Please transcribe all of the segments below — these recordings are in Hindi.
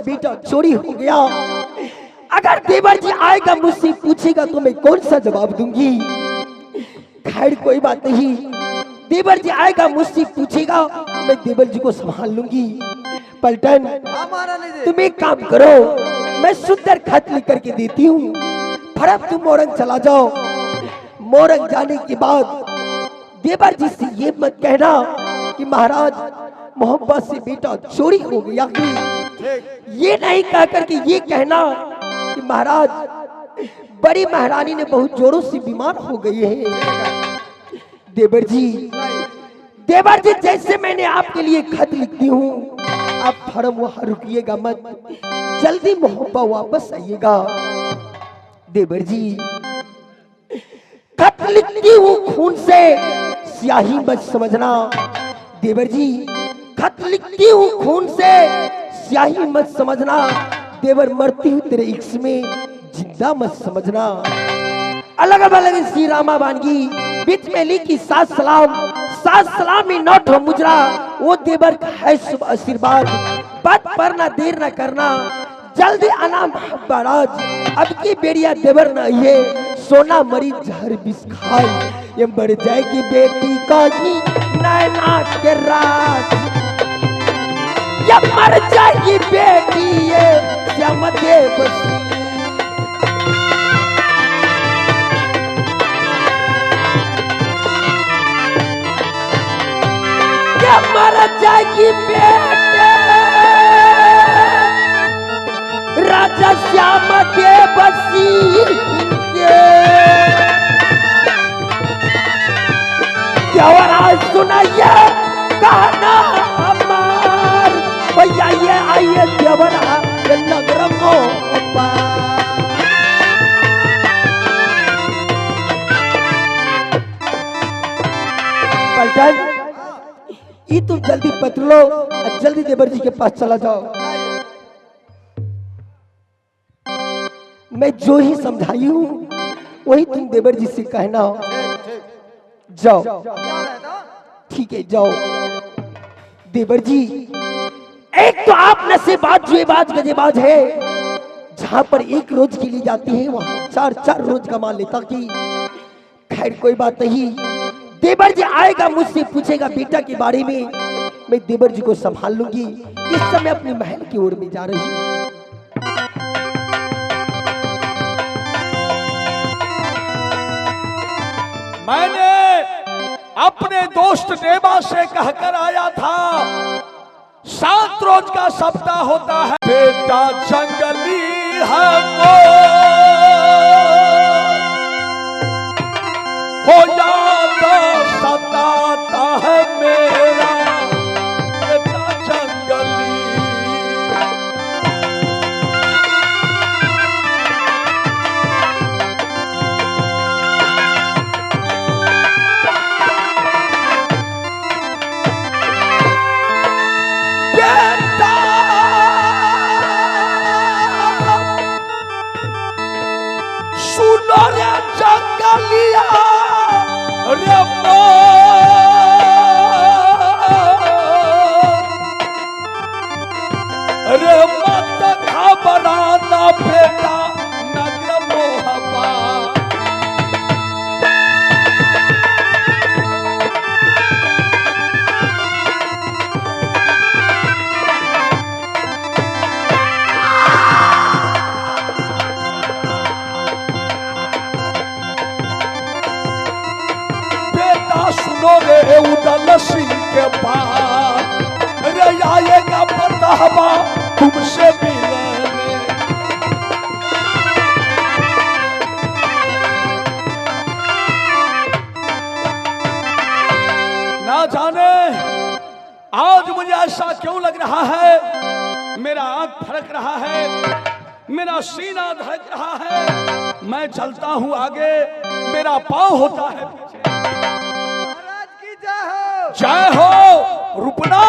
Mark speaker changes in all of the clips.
Speaker 1: बेटा चोरी हो गया। अगर देवर जी आएगा मुझसे पूछेगा तो मैं कौन सा जवाब दूंगी? खैर कोई बात नहीं, देवर जी आएगा मुझसे पूछेगा मैं देवर जी को संभाल लूंगी। पलटन तुम एक काम करो, मैं सुंदर खत लिख करके देती हूँ, फरक तुम मोरंग चला जाओ। मोरंग जाने के बाद देवर जी से ये मत कहना कि महाराज मोहब्बत से बेटा चोरी हो गया कि, ये नहीं कह करके ये कहना कि महाराज बड़ी महारानी ने बहुत जोरों से बीमार हो गई है। देवर जी जैसे मैंने आपके लिए खत लिखती हूँ, आप फर्म वहां रुकिएगा मत, जल्दी मोहब्बत वापस आइएगा। देवर जी खत लिखती हूँ खून से, स्याही मत समझना। देवर जी खत लिखती हूँ खून से, स्याही मत समझना। देवर मरती हूँ तेरे इश्क में, जिंदा मत समझना। अलग अलग श्री रामा बानगी बीच में लिखी सात सलाम में नोट हो मुजरा। वो देवर का है शुभ आशीर्वाद, बात पर ना देर ना करना, जल्दी आना महाराज। अब की बेड़िया देवर ना ये सोना मरी जहर बिस खाए, ये मर जाएगी बेटी का ही नैना के राज, ये मर जाएगी बेटी ये श्याम देव। मर जाएगी बेटे राजा श्याम देव देवराज सुनाइए कहना हमार भैया, ये आइए देवरा नगर पलटन। ये तुम जल्दी पत्र लो और जल्दी देवर जी के पास चला जाओ। मैं जो ही समझाई हूँ वही तुम देवर जी से कहना। जाओ ठीक है जाओ। देवर जी एक तो आप नशेबाज जुएबाज गजेबाज है, जहां पर एक रोज के लिए जाती है वहां चार चार रोज कमा लेता की। खैर कोई बात नहीं, देवर जी आएगा मुझसे पूछेगा बेटा के बारे में, मैं देवर जी को संभाल लूंगी। इस समय अपने महल की ओर में जा रही हूँ।
Speaker 2: मैंने अपने दोस्त देवा से कहकर आया था 7 रोज का सप्ताह होता है, बेटा जंगली है हो जाता सताता है मेरा बेटा जंगली। बेटा सुनो रे जंगलिया रे मत घबराना बेटा नगर मोहब्बा। सुनो रे उदल सिंह के पास रे आएगा बतावा तुमसे मिलने। ना जाने आज मुझे ऐसा क्यों लग रहा है, मेरा आंख फड़क रहा है, मेरा सीना धड़क रहा है। मैं चलता हूं आगे, मेरा पांव होता है पीछे। जय हो रुपना,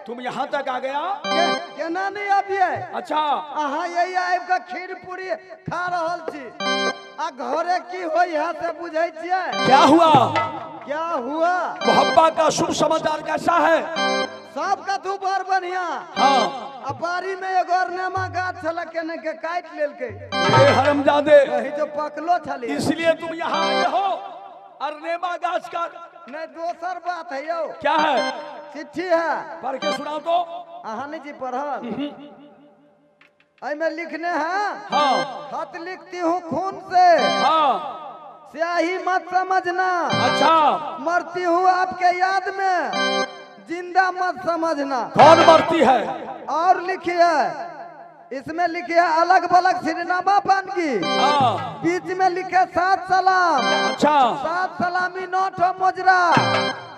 Speaker 2: तुम यहाँ तक आ गया
Speaker 3: केना नहीं आबिए?
Speaker 2: अच्छा
Speaker 3: अहाँ यही आबि के खीर पूरी खा रहल छी आ घरे की हो यहाँ से बुझे छिए?
Speaker 2: क्या हुआ?
Speaker 3: क्या हुआ?
Speaker 2: मोहब्बत का शुभ समाचार कैसा है?
Speaker 3: सबका तू बड़ बढ़िया।
Speaker 2: हाँ
Speaker 3: अपारी में एगो अरनेमा गाछ छल केने के काट लेलके
Speaker 2: ये हरामजादे,
Speaker 3: वही जो पकलो छली।
Speaker 2: इसलिए तुम यहाँ आए हो अरनेमा गाछ का?
Speaker 3: नहीं दोसर बात है यो।
Speaker 2: क्या है?
Speaker 3: चिट्ठी है,
Speaker 2: पढ़ के सुनाओ तो।
Speaker 3: अहानी जी पढ़ल में लिखने हैं।
Speaker 2: हाँ
Speaker 3: खत लिखती हूँ खून से,
Speaker 2: हाँ
Speaker 3: स्याही मत समझना।
Speaker 2: अच्छा,
Speaker 3: मरती हूँ आपके याद में, जिंदा मत समझना।
Speaker 2: कौन मरती है?
Speaker 3: और लिखिए, इसमें लिखिए अलग बलग सिरनामा बन की,
Speaker 2: हाँ
Speaker 3: बीच में लिखे 7 सलाम।
Speaker 2: अच्छा
Speaker 3: 7 सलामी 9 ठो मुजरा,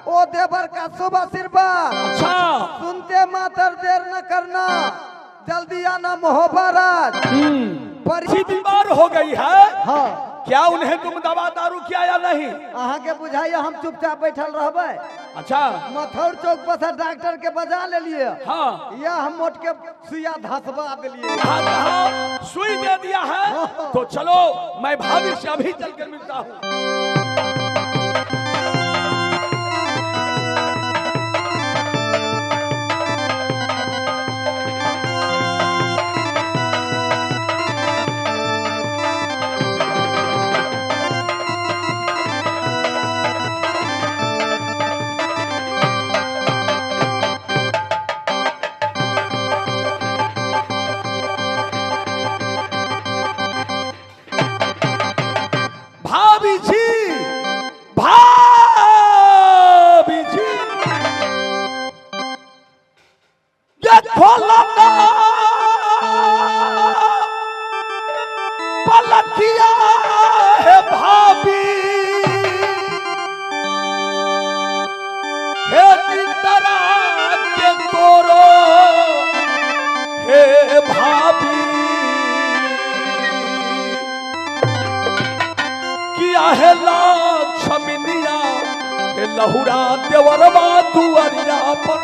Speaker 3: ओ देवर का शुभ आशीर्वाद।
Speaker 2: अच्छा,
Speaker 3: सुनते मातर देर न करना, जल्दी आना मोहब्बत।
Speaker 2: बड़ी बीमार हो गई है।
Speaker 3: हाँ,
Speaker 2: क्या उन्हें तुम दवा दारू किया या नहीं?
Speaker 3: अहाँ के बुझाइए हम चुपचाप बैठल रहबे।
Speaker 2: अच्छा
Speaker 3: मथौर चौक पर से डॉक्टर के बजा ले लिए।
Speaker 2: हाँ,
Speaker 3: या हम मोट के सुइया धसवा दिलिए।
Speaker 2: कहाँ सुई दे दिया है? तो चलो मैं भाभी से अभी चलकर मिलता हूँ। भाभी जी, भाभी जी, ये खोला ना पलकिया है भाभी, हे निंदरा के तोरो हे भाभी, किया है लाक्षमिनिया हे लहुरा देवरवा दुआरिया पर।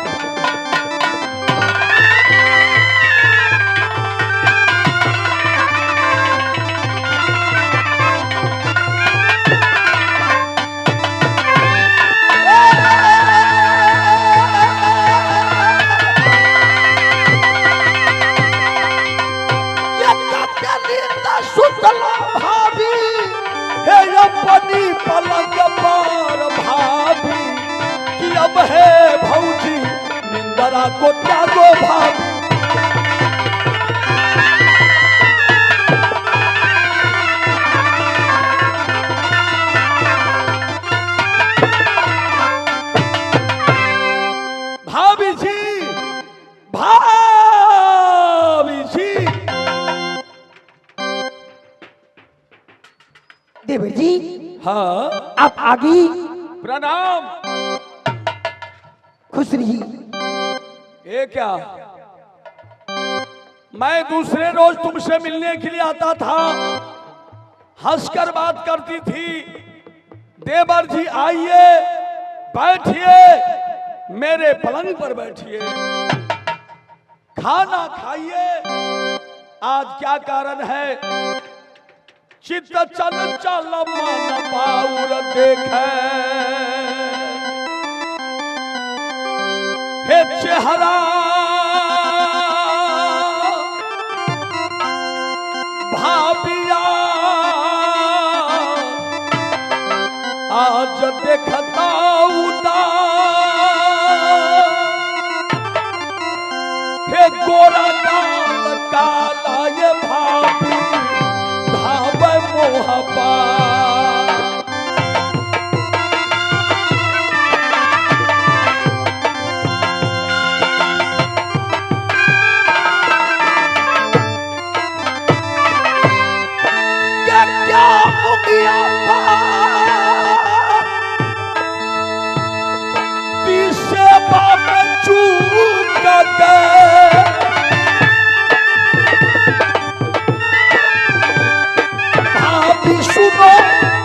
Speaker 2: ये कतलीना सुतला भाभी, हे अपनी पलंग पर भाभी, कि अब है भौजी निंदरा को त्यागो भाभी। भाभी जी, भाभी जी,
Speaker 1: देवर जी
Speaker 2: हाँ
Speaker 1: आप आगे
Speaker 2: प्रणाम।
Speaker 1: खुश रही।
Speaker 2: ये क्या? मैं दूसरे रोज तुमसे मिलने के लिए आता था, हंसकर बात करती थी। देवर जी आइए, बैठिए, मेरे पलंग पर बैठिए, खाना खाइए। आज क्या कारण है? चित्त चल चल मन पाउर देखे, हे चेहरा भाभिया, आज देखता हे गोरा काल काला ये भाभी धावे मोहब्बत। क्या हो गया तीसरे बाप चूक गए, भाभी सुनो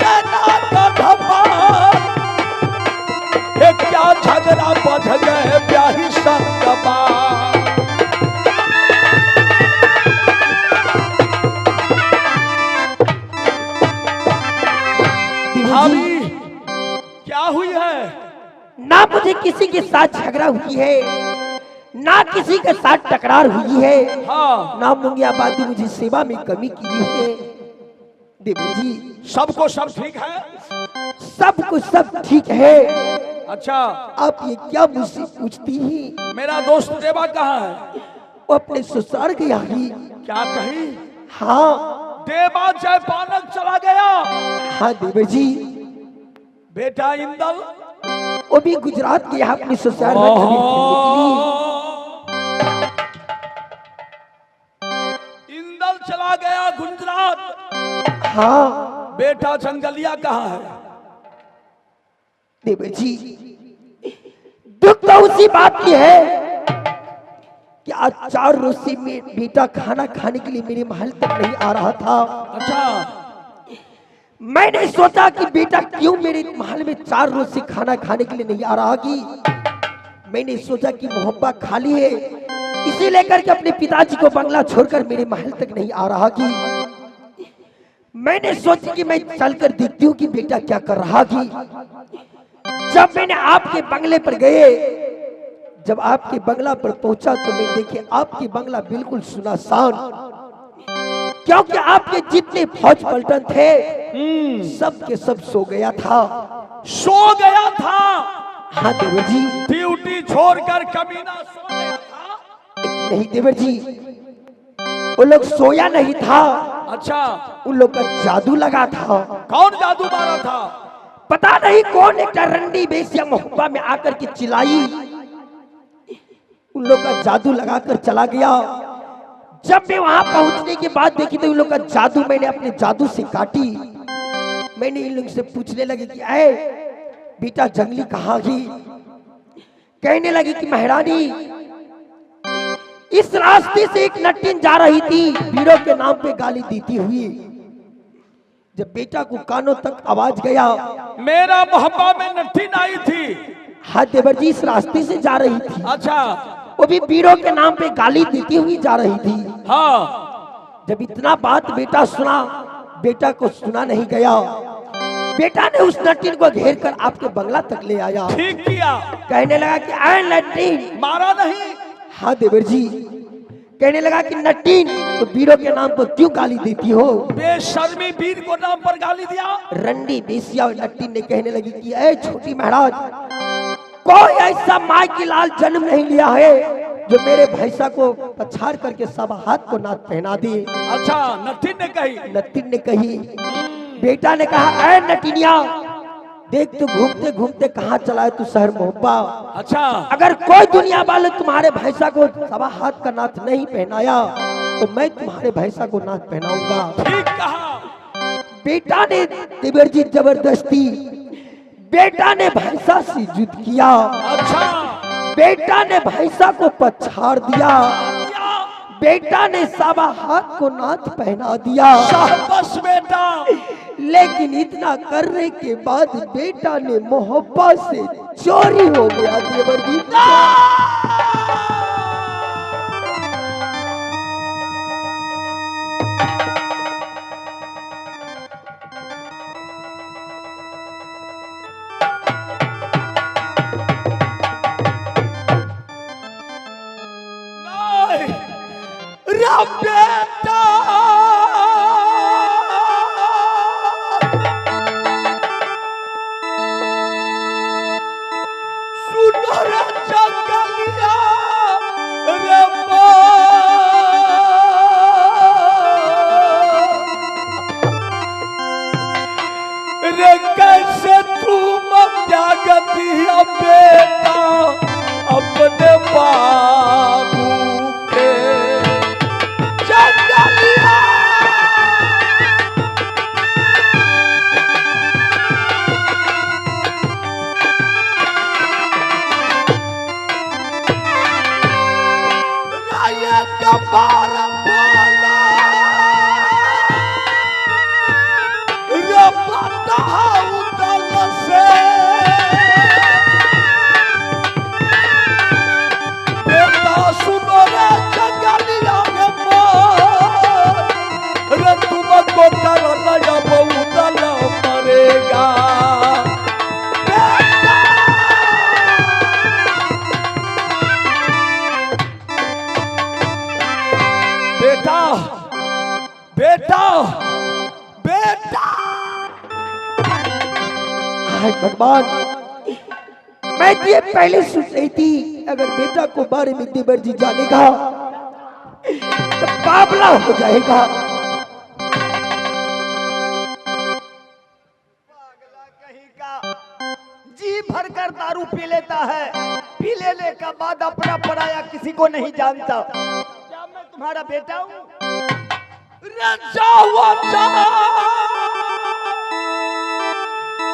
Speaker 2: कहना का ढपा, ये क्या झगड़ा बढ़ गए ब्याही संगमा। भाभी क्या हुई है?
Speaker 1: ना मुझे किसी के साथ झगड़ा हुई है, ना किसी के साथ टकरार हुई है,
Speaker 2: हाँ
Speaker 1: ना मुंगियाबादी मुझे सेवा में कमी की है। देवर जी
Speaker 2: सबको सब ठीक है।
Speaker 1: सब कुछ सब ठीक है।
Speaker 2: अच्छा
Speaker 1: आप ये क्या मुझसे पूछती हैं?
Speaker 2: मेरा दोस्त देवा कहाँ है?
Speaker 1: वो अपने ससुराल गया ही।
Speaker 2: क्या कही?
Speaker 1: हाँ
Speaker 2: देवा जयपानक चला गया।
Speaker 1: हाँ देवर जी,
Speaker 2: बेटा इंदल
Speaker 1: वो भी गुजरात गया अपने ससुराल में कभी घूमने के लिए।
Speaker 2: इंदल चला गया गुजरात।
Speaker 1: हाँ
Speaker 2: बेटा जंगलिया कहाँ है?
Speaker 1: देवर जी दुख तो उसी बात की है कि आज 4 रोज से बेटा खाना खाने के लिए मेरे महल तक नहीं आ रहा था।
Speaker 2: अच्छा
Speaker 1: मैंने सोचा कि बेटा क्यों मेरे महल में 4 रोज से खाना खाने के लिए नहीं आ रहा कि मैंने सोचा कि मोहब्बत खाली है, इसे लेकर के अपने पिताजी को बंगला छोड़कर मेरे महल तक नहीं आ रहा कि मैंने सोचा कि मैं चलकर देखती हूँ कि बेटा क्या कर रहा कि जब मैंने आपके बंगले पर गए, जब आपके बंगला पर पहुंचा तो मैं देखे आपके बंगला बिल्कुल सुनसान, क्योंकि आपके जितने फौज पलटन थे सब के सब सो गया था।
Speaker 2: सो गया था?
Speaker 1: हाँ देवर जी।
Speaker 2: ड्यूटी छोड़कर कमीना सो गया था?
Speaker 1: नहीं देवर जी, वो लोग सोया नहीं था।
Speaker 2: अच्छा
Speaker 1: उन लोग का जादू लगा था।
Speaker 2: कौन जादू मारा था?
Speaker 1: पता नहीं कौन एक रंडी बेसिया मोहब्बा में आकर के चिल्लाई, उन लोग का जादू लगाकर चला गया। जब मैं वहां पहुंचने के बाद देखी तो उन लोग का जादू मैंने अपने जादू से काटी। मैंने इन लोग से पूछने लगी कि अरे बेटा जंगली कहाँ गई? कहने लगी कि महारानी इस रास्ते से एक नट्टिन जा रही थी वीरों के नाम पे गाली देती हुई। जब बेटा को कानों तक आवाज गया,
Speaker 2: मेरा मोहब्बा में नट्टिन आई थी।
Speaker 1: हाँ देवर जी, इस रास्ते से जा रही थी।
Speaker 2: अच्छा
Speaker 1: वो भी वीरों के नाम पे गाली देती हुई जा रही थी।
Speaker 2: हाँ
Speaker 1: जब इतना बात बेटा सुना, बेटा को सुना नहीं गया। बेटा ने उस नट्टिन को घेर कर आपके बंगला तक ले आया।
Speaker 2: ठीक किया।
Speaker 1: कहने लगा कि अरे नट्टिन।
Speaker 2: मारा नहीं?
Speaker 1: हाँ देवर जी। कहने लगा कि नट्टिन तो वीरों के नाम पर क्यों गाली देती हो?
Speaker 2: बेशर्मी वीर को नाम पर गाली दिया?
Speaker 1: रंडी बेसिया और नट्टिन ने कहने लगी कि ऐ छोटी महाराज, कोई ऐसा माई की लाल जन्म नहीं लिया है जो मेरे भैंसा को पछाड़ करके सब हाथ को नाथ पहना दे।
Speaker 2: अच्छा नट्टिन ने कही?
Speaker 1: नट्टिन ने कही। बेटा ने कहा ऐ नटिनिया, देख तू घूमते घूमते कहाँ चला है तू शहर मोहब्बा।
Speaker 2: अच्छा
Speaker 1: अगर कोई दुनिया वाले तुम्हारे भैंसा को सवा हाथ का नाथ नहीं पहनाया तो मैं तुम्हारे भैंसा को नाथ पहनाऊंगा।
Speaker 2: ठीक कहा।
Speaker 1: बेटा ने देवर जी जबरदस्ती बेटा ने भैंसा से युद्ध किया।
Speaker 2: अच्छा
Speaker 1: बेटा ने भैंसा को पछाड़ दिया। बेटा ने सवा हाथ को नाथ पहना दिया।
Speaker 2: शाबाश बेटा।
Speaker 1: लेकिन इतना करने के बाद बेटा ने मोहब्बत से चोरी हो गया देवर जी।
Speaker 2: बेटा सुंदर जंगलिया रे रे कैसे तुम त्याग दिया बेटा अपने बाबू के जंगलिया। राये कपार बोला रे पता उतल से बेटा सुनो रे जंगलिया रे मोर रे तुमको करना या बहुत न मरेगा। बेटा बेटा बेटा।
Speaker 1: हाय भगवान, मैं तो ये पहले सोच रही थी अगर बेटा को बारे में देवर जी जानेगा तो बाबला हो जाएगा।
Speaker 3: जी भर कर दारू पी लेता है, पी लेने के बाद अपना पराया किसी को नहीं जानता। क्या मैं तुम्हारा बेटा हूँ?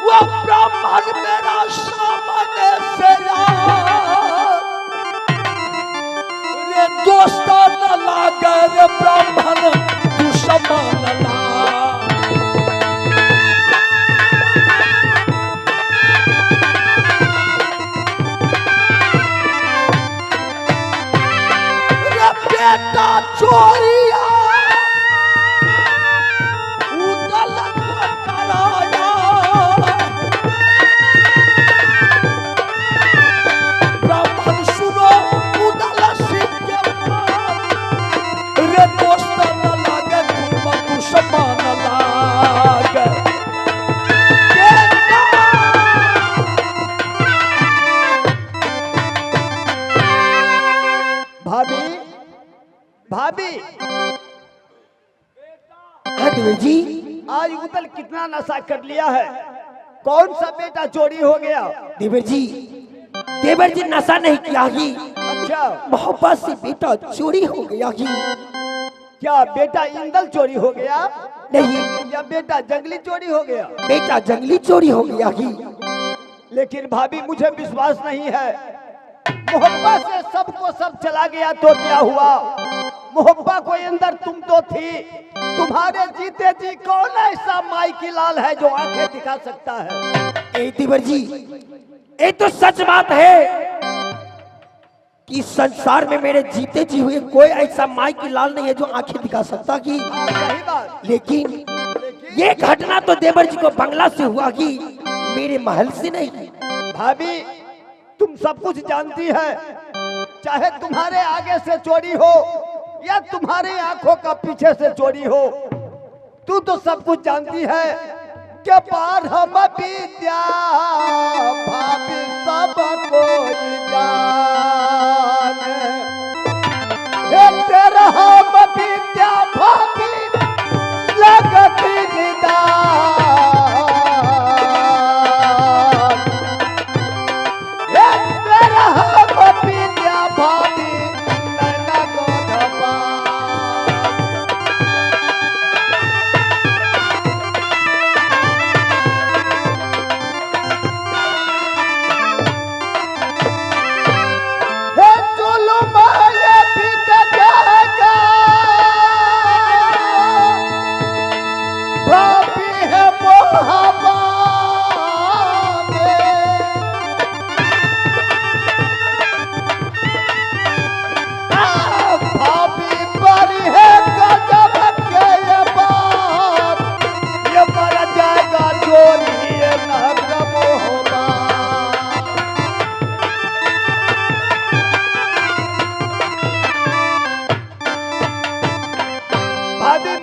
Speaker 2: वो ब्राह्मण मेरा सामने से रे दोस्ता न लागे रे ब्राह्मण दुश्मन ला। बेटा चोरिया उदल कराया, ब्राह्मण सुनो उदल सिंह के रे दोस्त न लागे तुम दुश्मन लागे।
Speaker 3: भाभी भाभी,
Speaker 1: हाँ देवर जी,
Speaker 3: आज उदल कितना नशा कर लिया है? कौन सा बेटा चोरी हो गया?
Speaker 1: देवर जी, देवर जी नशा नहीं किया ही,
Speaker 3: अच्छा,
Speaker 1: मोहब्बत से बेटा चोरी हो गया ही।
Speaker 3: क्या बेटा इंदल चोरी हो गया?
Speaker 1: नहीं,
Speaker 3: या बेटा जंगली चोरी हो गया?
Speaker 1: बेटा जंगली चोरी हो गया ही।
Speaker 3: लेकिन भाभी मुझे विश्वास नहीं है, मोहब्बत से सबको सब चला गया तो क्या हुआ? मोहब्बत को अंदर तुम तो थी। तुम्हारे जीते जी कौन ऐसा माई की लाल है जो आंखें दिखा सकता है?
Speaker 1: ए देवर जी, ये तो सच बात है कि संसार में मेरे जीते जी हुए कोई ऐसा माई की लाल नहीं है जो आंखें दिखा सकता कि।
Speaker 3: सही बात।
Speaker 1: लेकिन ये घटना तो देवर जी को बंगला से हुआ कि मेरे महल से नहीं।
Speaker 3: भाभी तुम सब कुछ जानती है, चाहे तुम्हारे आगे से चोरी हो या तुम्हारी आंखों का पीछे से चोरी हो, तू तो सब कुछ जानती है कि पार हम विद्या भाभी सब कोई जाने। हे तेरा हम विद्या भाभी लगती निदान।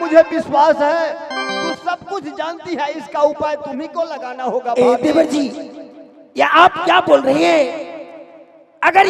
Speaker 3: मुझे विश्वास है तू सब कुछ जानती है, इसका उपाय तुम्ही को लगाना होगा।
Speaker 1: देवर जी, या आप क्या बोल रहे हैं? अगर